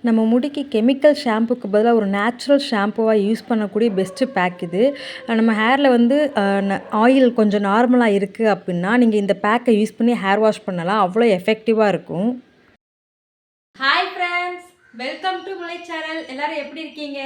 நம்ம முடிக்கு கெமிக்கல் ஷாம்புக்கு பதிலாக ஒரு நேச்சுரல் ஷாம்புவாக யூஸ் பண்ணக்கூடிய பெஸ்ட்டு பேக் இது. நம்ம ஹேரில் வந்து ஆயில் கொஞ்சம் நார்மலாக இருக்குது அப்படின்னா நீங்கள் இந்த பேக்கை யூஸ் பண்ணி ஹேர் வாஷ் பண்ணலாம். அவ்வளோ எஃபெக்டிவாக இருக்கும். ஹாய் ஃப்ரெண்ட்ஸ், வெல்கம் டு முலை சேனல். எல்லாரும் எப்படி இருக்கீங்க?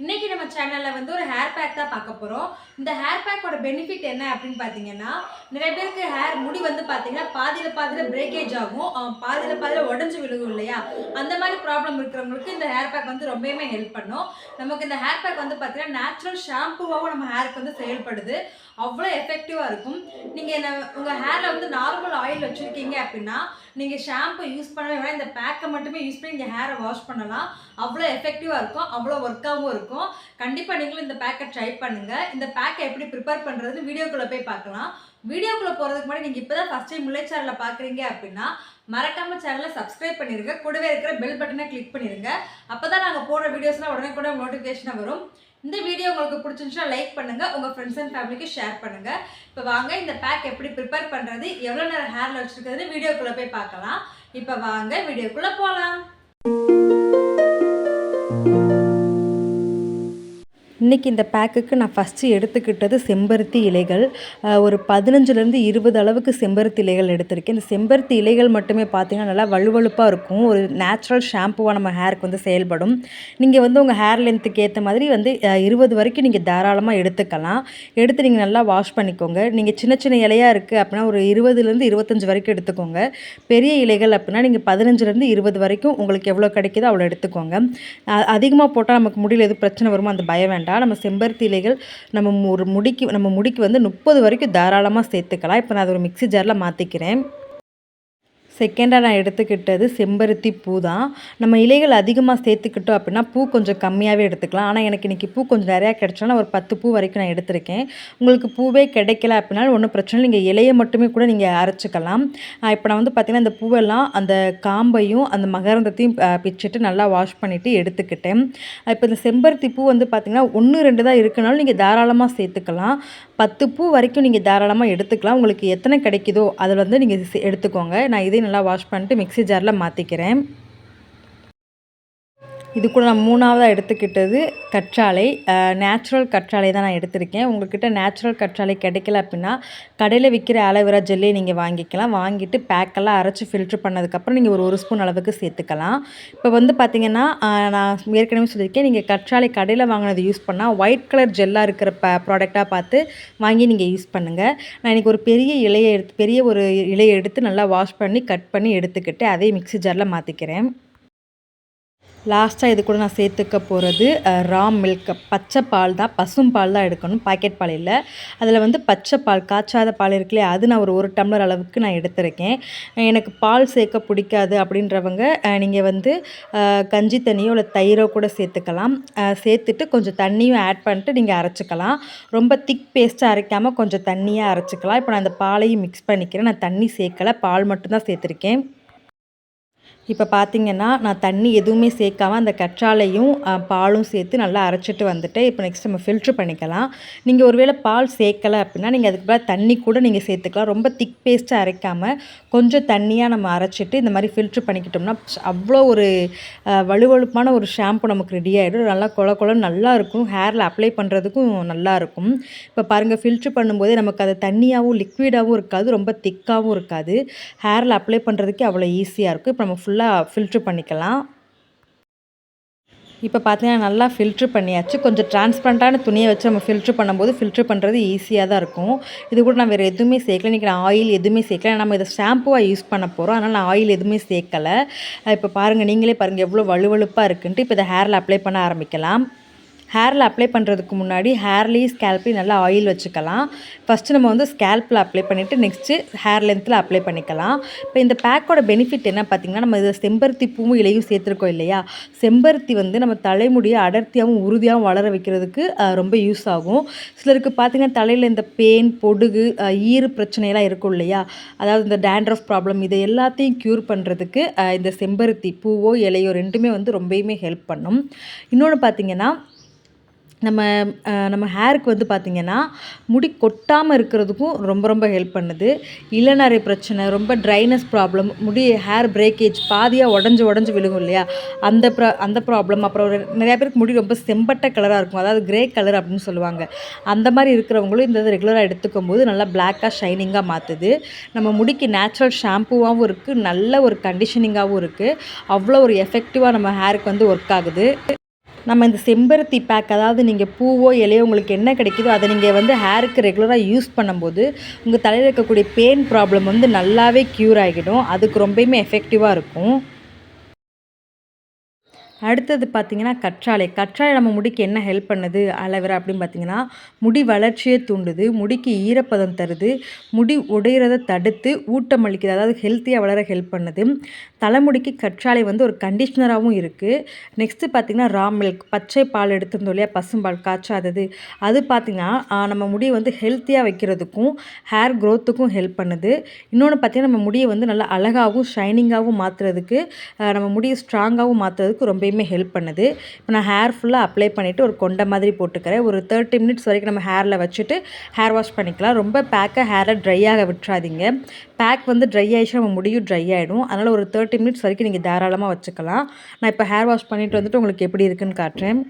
இன்னைக்கு நம்ம சேனலில் வந்து ஒரு ஹேர் பேக் தான் பார்க்க போகிறோம். இந்த ஹேர் பேக்கோட பெனிஃபிட் என்ன அப்படின்னு பார்த்தீங்கன்னா, நிறைய பேருக்கு முடி வந்து பார்த்தீங்கன்னா பாதியில் பிரேக்கேஜ் ஆகும், பாதியில் உடஞ்சி விழுகும் இல்லையா? அந்த மாதிரி ப்ராப்ளம் இருக்கிறவங்களுக்கு இந்த ஹேர் பேக் வந்து ரொம்பவுமே ஹெல்ப் பண்ணும். நமக்கு இந்த ஹேர் பேக் வந்து பார்த்தீங்கன்னா நேச்சுரல் ஷாம்புவாகவும் நம்ம ஹேருக்கு வந்து செயல்படுது. அவ்வளோ எஃபெக்டிவாக இருக்கும். நீங்கள் உங்கள் ஹேரில் வந்து நார்மல் ஆயில் வச்சுருக்கீங்க அப்படின்னா நீங்கள் ஷாம்பு யூஸ் பண்ணவே வேணாம், இந்த பேக்கை மட்டுமே யூஸ் பண்ணி நீங்கள் ஹேரை வாஷ் பண்ணலாம். அவ்வளோ எஃபெக்டிவாக இருக்கும், அவ்வளோ ஒர்க்காகவும் இருக்கும். கண்டிப்பாக நீங்களும் இந்த பேக்கை ட்ரை பண்ணுங்கள். இந்த பேக்கை எப்படி ப்ரிப்பேர் பண்ணுறதுன்னு வீடியோக்குள்ளே போய் பார்க்கலாம். வீடியோக்குள்ளே போகிறதுக்கு முன்னாடி நீங்கள் இப்போ தான் ஃபஸ்ட் டைம் முல்லை சேனலில் பார்க்குறீங்க அப்படின்னா மறக்காமல் சேனலை சப்ஸ்கிரைப் பண்ணிடுங்க. கூடவே இருக்கிற பெல் பட்டனை கிளிக் பண்ணிடுங்க. அப்போ தான் நாங்கள் போடுற வீடியோஸ்லாம் உடனே கூட நோட்டிஃபிகேஷனாக வரும். இந்த வீடியோ உங்களுக்கு பிடிச்சிருந்துச்சுன்னா லைக் பண்ணுங்கள், உங்கள் ஃப்ரெண்ட்ஸ் அண்ட் ஃபேமிலிக்கு ஷேர் பண்ணுங்கள். இப்போ வாங்க இந்த பேக் எப்படி ப்ரிப்பேர் பண்ணுறது, எவ்வளோ நேரம் ஹேரில் வச்சுருக்கிறதுன்னு வீடியோக்குள்ளே போய் பார்க்கலாம். இப்போ வாங்க வீடியோக்குள்ளே போகலாம். இன்றைக்கி இந்த பேக்குக்கு நான் ஃபஸ்ட்டு எடுத்துக்கிட்டது செம்பருத்தி இலைகள். ஒரு 15லேருந்து 20 அளவுக்கு செம்பருத்தி இலைகள் எடுத்திருக்கேன். இந்த செம்பருத்தி இலைகள் மட்டுமே பார்த்திங்கன்னா நல்லா வலுவழுப்பாக இருக்கும். ஒரு நேச்சுரல் ஷாம்புவாக நம்ம ஹேருக்கு வந்து செயல்படும். நீங்கள் வந்து உங்கள் ஹேர் லென்த்துக்கு ஏற்ற மாதிரி வந்து 20 வரைக்கும் நீங்கள் தாராளமாக எடுத்துக்கலாம். எடுத்து நீங்கள் நல்லா வாஷ் பண்ணிக்கோங்க. நீங்கள் சின்ன சின்ன இலையாக இருக்குது அப்படின்னா ஒரு 20லேருந்து 25 வரைக்கும் எடுத்துக்கோங்க. பெரிய இலைகள் அப்படின்னா நீங்கள் 15லேருந்து 20 வரைக்கும் உங்களுக்கு எவ்வளோ கிடைக்குதோ அவ்வளோ எடுத்துக்கோங்க. அதிகமாக போட்டால் நமக்கு முடியல எதுவும் பிரச்சனை வருமோ அந்த பயம் வேண்டாம். நம்ம செம்பருத்தி இலைகள் நம்ம முடிக்கு வந்து 30 வரைக்கும் தாராளமாக சேர்த்துக்கலாம். இப்போ நான் அதை ஒரு மிக்ஸி ஜாரில் மாற்றிக்கிறேன். செகண்டாக நான் எடுத்துக்கிட்டது செம்பருத்தி பூ தான். நம்ம இலைகள் அதிகமாக சேர்த்துக்கிட்டோம் அப்படின்னா பூ கொஞ்சம் கம்மியாகவே எடுத்துக்கலாம். ஆனால் எனக்கு இன்றைக்கி பூ கொஞ்சம் நிறையா கிடச்சோன்னா ஒரு 10 பூ வரைக்கும் நான் எடுத்திருக்கேன். உங்களுக்கு பூவே கிடைக்கல அப்படின்னாலும் ஒன்றும் பிரச்சனை இல்லை, நீங்கள் இலையை மட்டுமே கூட நீங்கள் அரைச்சிக்கலாம். இப்போ நான் வந்து பார்த்திங்கன்னா இந்த பூவெல்லாம் அந்த காம்பையும் அந்த மகரந்தத்தையும் பிச்சுட்டு நல்லா வாஷ் பண்ணிவிட்டு எடுத்துக்கிட்டேன். இப்போ இந்த செம்பருத்தி பூ வந்து பார்த்திங்கன்னா 1, 2 தான் இருக்குனாலும் நீங்கள் தாராளமாக சேர்த்துக்கலாம். 10 பூ வரைக்கும் நீங்கள் தாராளமாக எடுத்துக்கலாம். உங்களுக்கு எத்தனை கிடைக்குதோ அதில் வந்து நீங்கள் எடுத்துக்கோங்க. நான் இதையும் நல்லா வாஷ் பண்ணிட்டு மிக்ஸி ஜாரில் மாற்றிக்கிறேன். இது கூட நான் 3ஆவதாக எடுத்துக்கிட்டது கற்றாழை. நேச்சுரல் கற்றாழை தான் நான் எடுத்திருக்கேன். உங்கள்கிட்ட நேச்சுரல் கற்றாழை கிடைக்கல அப்படின்னா கடையில் விற்கிற ஆலோவேரா ஜெல்லே நீங்கள் வாங்கிக்கலாம். வாங்கிட்டு பேக்கெல்லாம் அரைச்சி ஃபில்ட்ரு பண்ணதுக்கப்புறம் நீங்கள் ஒரு ஸ்பூன் அளவுக்கு சேர்த்துக்கலாம். இப்போ வந்து பார்த்திங்கன்னா நான் ஏற்கனவே சொல்லியிருக்கேன், நீங்கள் கற்றாழை கடையில் வாங்கினது யூஸ் பண்ணால் ஒயிட் கலர் ஜெல்லாக இருக்கிற ப்ராடக்டாக பார்த்து வாங்கி நீங்கள் யூஸ் பண்ணுங்கள். நான் இன்றைக்கி ஒரு பெரிய ஒரு இலையை எடுத்து நல்லா வாஷ் பண்ணி கட் பண்ணி எடுத்துக்கிட்டு அதே மிக்ஸி ஜாரில் மாற்றிக்கிறேன். லாஸ்ட்டாக இது கூட நான் சேர்த்துக்க போகிறது ரா மில்க், பச்சை பால் தான், பசும் பால் தான் எடுக்கணும், பாக்கெட் பால் இல்லை. அதில் வந்து பச்சை பால், காய்ச்சாத பால் இருக்குல்லையே, அது நான் ஒரு டம்ளர் அளவுக்கு நான் எடுத்திருக்கேன். எனக்கு பால் சேர்க்க பிடிக்காது அப்படின்றவங்க நீங்கள் வந்து கஞ்சி தண்ணியோ இல்லை தயிரோ கூட சேர்த்துக்கலாம். சேர்த்துட்டு கொஞ்சம் தண்ணியும் ஆட் பண்ணிட்டு நீங்கள் அரைச்சிக்கலாம். ரொம்ப திக் பேஸ்ட்டாக அரைக்காமல் கொஞ்சம் தண்ணியாக அரைச்சிக்கலாம். இப்போ நான் அந்த பாலையும் மிக்ஸ் பண்ணிக்கிறேன். நான் தண்ணி சேர்க்கலை, பால் மட்டும்தான் சேர்த்துருக்கேன். இப்போ பார்த்திங்கன்னா நான் தண்ணி எதுவுமே சேர்க்காமல் அந்த கற்றாழையும் பாலும் சேர்த்து நல்லா அரைச்சிட்டு வந்துட்டேன். இப்போ நெக்ஸ்ட் நம்ம ஃபில்ட்ரு பண்ணிக்கலாம். நீங்கள் ஒருவேளை பால் சேர்க்கலை அப்படின்னா நீங்கள் அதுக்கு பதிலாக தண்ணி கூட நீங்கள் சேர்த்துக்கலாம். ரொம்ப திக் பேஸ்ட்டாக அரைக்காமல் கொஞ்சம் தண்ணியாக நம்ம அரைச்சிட்டு இந்த மாதிரி ஃபில்ட்ரு பண்ணிக்கிட்டோம்னா அவ்வளோ ஒரு வலுவழுப்பான ஒரு ஷாம்பு நமக்கு ரெடி ஆகிடும். நல்லா கொலன்னு நல்லாயிருக்கும், ஹேரில் அப்ளை பண்ணுறதுக்கும் நல்லாயிருக்கும். இப்போ பாருங்கள், ஃபில்ட்ரு பண்ணும்போதே நமக்கு அது தண்ணியாகவும் லிக்விடாகவும் இருக்காது, ரொம்ப திக்காகவும் இருக்காது. ஹேரில் அப்ளை பண்ணுறதுக்கே அவ்வளோ ஈஸியாக இருக்கும். இப்போ நம்ம ஃபுல்லாக ஃபில்ட்ரு பண்ணிக்கலாம். இப்போ பார்த்தீங்கன்னா நல்லா ஃபில்ட்ரு பண்ணியாச்சு. கொஞ்சம் டிரான்ஸ்பரண்ட்டான துணியை வச்சு நம்ம ஃபில்ட்ரு பண்ணும்போது ஃபில்ட்ரு பண்ணுறது ஈஸியாக தான் இருக்கும். இது கூட நான் வேறு எதுவுமே சேர்க்கல. இன்றைக்கி நான் ஆயில் எதுவுமே சேர்க்கல. நம்ம இதை ஷாம்புவாக யூஸ் பண்ண போகிறோம், அதனால் நான் ஆயில் எதுவுமே சேர்க்கலை. இப்போ பாருங்கள், நீங்களே பாருங்கள் எவ்வளோ வலுவழுப்பாக இருக்குன்ட்டு. இப்போ இதை ஹேரில் அப்ளை பண்ண ஆரம்பிக்கலாம். ஹேரில் அப்ளை பண்ணுறதுக்கு முன்னாடி ஹேர்லேயும் ஸ்கேல்ப்லேயும் நல்லா ஆயில் வச்சுக்கலாம். ஃபஸ்ட்டு நம்ம வந்து ஸ்கேல்பில் அப்ளை பண்ணிவிட்டு நெக்ஸ்ட்டு ஹேர் லென்த்தில் அப்ளை பண்ணிக்கலாம். இப்போ இந்த பேக்கோட பெனிஃபிட் என்ன பார்த்திங்கன்னா, நம்ம இதை செம்பருத்தி பூவும் இலையும் சேர்த்துருக்கோம் இல்லையா? செம்பருத்தி வந்து நம்ம தலைமுடியை அடர்த்தியாகவும் உறுதியாகவும் வளர வைக்கிறதுக்கு ரொம்ப யூஸ் ஆகும். சிலருக்கு பார்த்திங்கன்னா தலையில் இந்த பேன், பொடுகு, ஈறு பிரச்சனையெல்லாம் இருக்கும் இல்லையா? அதாவது இந்த டேண்ட்ரஃப் ப்ராப்ளம், இதை எல்லாத்தையும் க்யூர் பண்ணுறதுக்கு இந்த செம்பருத்தி பூவோ இலையோ ரெண்டுமே வந்து ரொம்பவுமே ஹெல்ப் பண்ணும். இன்னொன்று பார்த்திங்கன்னா, நம்ம ஹேருக்கு வந்து பார்த்திங்கன்னா முடி கொட்டாமல் இருக்கிறதுக்கும் ரொம்ப ரொம்ப ஹெல்ப் பண்ணுது. இளநரை பிரச்சனை, ரொம்ப ட்ரைனஸ் ப்ராப்ளம், முடி ஹேர் பிரேக்கேஜ் பாதியாக உடஞ்சி விழுகும் இல்லையா, அந்த ப்ராப்ளம், அப்புறம் நிறையா பேருக்கு முடி ரொம்ப செம்பட்ட கலராக இருக்கும், அதாவது கிரே கலர் அப்படின்னு சொல்லுவாங்க. அந்த மாதிரி இருக்கிறவங்களும் இந்த இது ரெகுலராக எடுத்துக்கும் போது நல்லா பிளாக்காக ஷைனிங்காக மாற்றுது. நம்ம முடிக்கு நேச்சுரல் ஷாம்பூவாகவும் இருக்குது, நல்ல ஒரு கண்டிஷனிங்காகவும் இருக்குது. அவ்வளோ ஒரு எஃபெக்டிவாக நம்ம ஹேருக்கு வந்து ஒர்க் ஆகுது. நம்ம இந்த செம்பருத்தி பேக், அதாவது நீங்கள் பூவோ இலையோ உங்களுக்கு என்ன கிடைக்குதோ அதை நீங்கள் வந்து ஹேருக்கு ரெகுலராக யூஸ் பண்ணும்போது உங்கள் தலையில் இருக்கக்கூடிய பெயின் ப்ராப்ளம் வந்து நல்லாவே க்யூர் ஆகிடும். அதுக்கு ரொம்பவுமே எஃபெக்டிவாக இருக்கும். அடுத்தது பார்த்திங்கன்னா கற்றாழை நம்ம முடிக்கு என்ன ஹெல்ப் பண்ணுது ஆலோவேரா அப்படின்னு பார்த்திங்கன்னா, முடி வளர்ச்சியை தூண்டுது, முடிக்கு ஈரப்பதம் தருது, முடி உடையிறத தடுத்து ஊட்டமளிக்குது, அதாவது ஹெல்த்தியாக வளர ஹெல்ப் பண்ணுது. தலைமுடிக்கு கற்றாழை வந்து ஒரு கண்டிஷ்னராகவும் இருக்குது. நெக்ஸ்ட்டு பார்த்திங்கன்னா ரா மில்க், பச்சை பால் எடுத்திருந்தோம் இல்லையா, பசும்பால் காய்ச்சாதது, அது பார்த்திங்கன்னா நம்ம முடியை வந்து ஹெல்த்தியாக வைக்கிறதுக்கும் ஹேர் க்ரோத்துக்கும் ஹெல்ப் பண்ணுது. இன்னொன்று பார்த்திங்கன்னா நம்ம முடியை வந்து நல்லா அழகாகவும் ஷைனிங்காகவும் மாற்றுறதுக்கு, நம்ம முடியை ஸ்ட்ராங்காகவும் மாற்றுறதுக்கு ரொம்பவுமே ஹெல்ப் பண்ணுது. இப்போ நான் ஹேர் ஃபுல்லாக அப்ளை பண்ணிவிட்டு ஒரு கொண்டை மாதிரி போட்டுக்கிறேன். ஒரு 30 மினிட்ஸ் வரைக்கும் நம்ம ஹேரில் வச்சுட்டு ஹேர் வாஷ் பண்ணிக்கலாம். ரொம்ப பேக்கை ஹேரை ட்ரை ஆக விட்டுறாதீங்க. பேக் வந்து ட்ரை ஆகிடுச்சு நம்ம முடியும் ட்ரை ஆகிடும். அதனால் ஒரு 30 மினிட்ஸ் வரைக்கும் நீங்கள் தாராளமாக வச்சுக்கலாம். நான் இப்போ ஹேர் வாஷ் பண்ணிவிட்டு வந்துட்டு உங்களுக்கு எப்படி இருக்குன்னு காட்டுறேன்.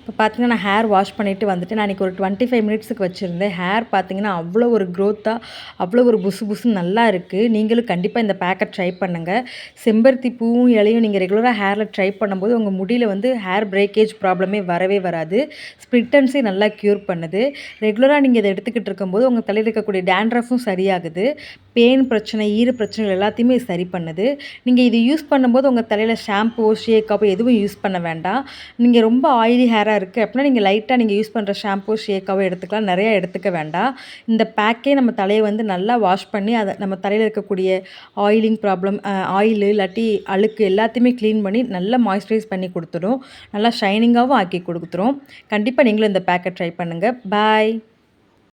இப்போ பார்த்திங்கன்னா நான் ஹேர் வாஷ் பண்ணிவிட்டு வந்துட்டு நான் இன்றைக்கி ஒரு 25 மினிட்ஸுக்கு வச்சுருந்தேன். ஹேர் பார்த்திங்கன்னா அவ்வளோ ஒரு க்ரோத்தாக, அவ்வளோ ஒரு புசுன்னு நல்லா இருக்குது. நீங்களும் கண்டிப்பாக இந்த பேக்கை ட்ரை பண்ணுங்கள். செம்பருத்தி பூவும் இலையும் நீங்கள் ரெகுலராக ஹேரில் ட்ரை பண்ணும்போது உங்கள் முடியில் வந்து ஹேர் பிரேக்கேஜ் ப்ராப்ளமே வரவே வராது. ஸ்ப்ளிட்டன்ஸே நல்லா க்யூர் பண்ணுது. ரெகுலராக நீங்கள் இதை எடுத்துக்கிட்டு இருக்கும்போது உங்கள் தலையில் இருக்கக்கூடிய டேண்ட்ரஃபும் சரியாகுது. பெயின் பிரச்சனை, ஈர பிரச்சனைகள் எல்லாத்தையுமே சரி பண்ணுது. நீங்கள் இது யூஸ் பண்ணும்போது உங்கள் தலையில் ஷாம்பு, ஷேக்காவோ எதுவும் யூஸ் பண்ண வேண்டாம். நீங்கள் ரொம்ப ஆயிலி ஹேராக இருக்குது அப்படின்னா நீங்கள் லைட்டாக நீங்கள் யூஸ் பண்ணுற ஷாம்பு, ஷேக்காவோ எடுத்துக்கலாம், நிறையா எடுத்துக்க வேண்டாம். இந்த பேக்கே நம்ம தலையை வந்து நல்லா வாஷ் பண்ணி அதை நம்ம தலையில் இருக்கக்கூடிய ஆயிலிங் ப்ராப்ளம், ஆயிலு இல்லாட்டி அழுக்கு எல்லாத்தையுமே க்ளீன் பண்ணி நல்லா மாய்ஸ்சரைஸ் பண்ணி கொடுத்துடும். நல்லா ஷைனிங்காகவும் ஆக்கி கொடுத்துரும். கண்டிப்பாக நீங்களும் இந்த பேக்கை ட்ரை பண்ணுங்கள். பாய்.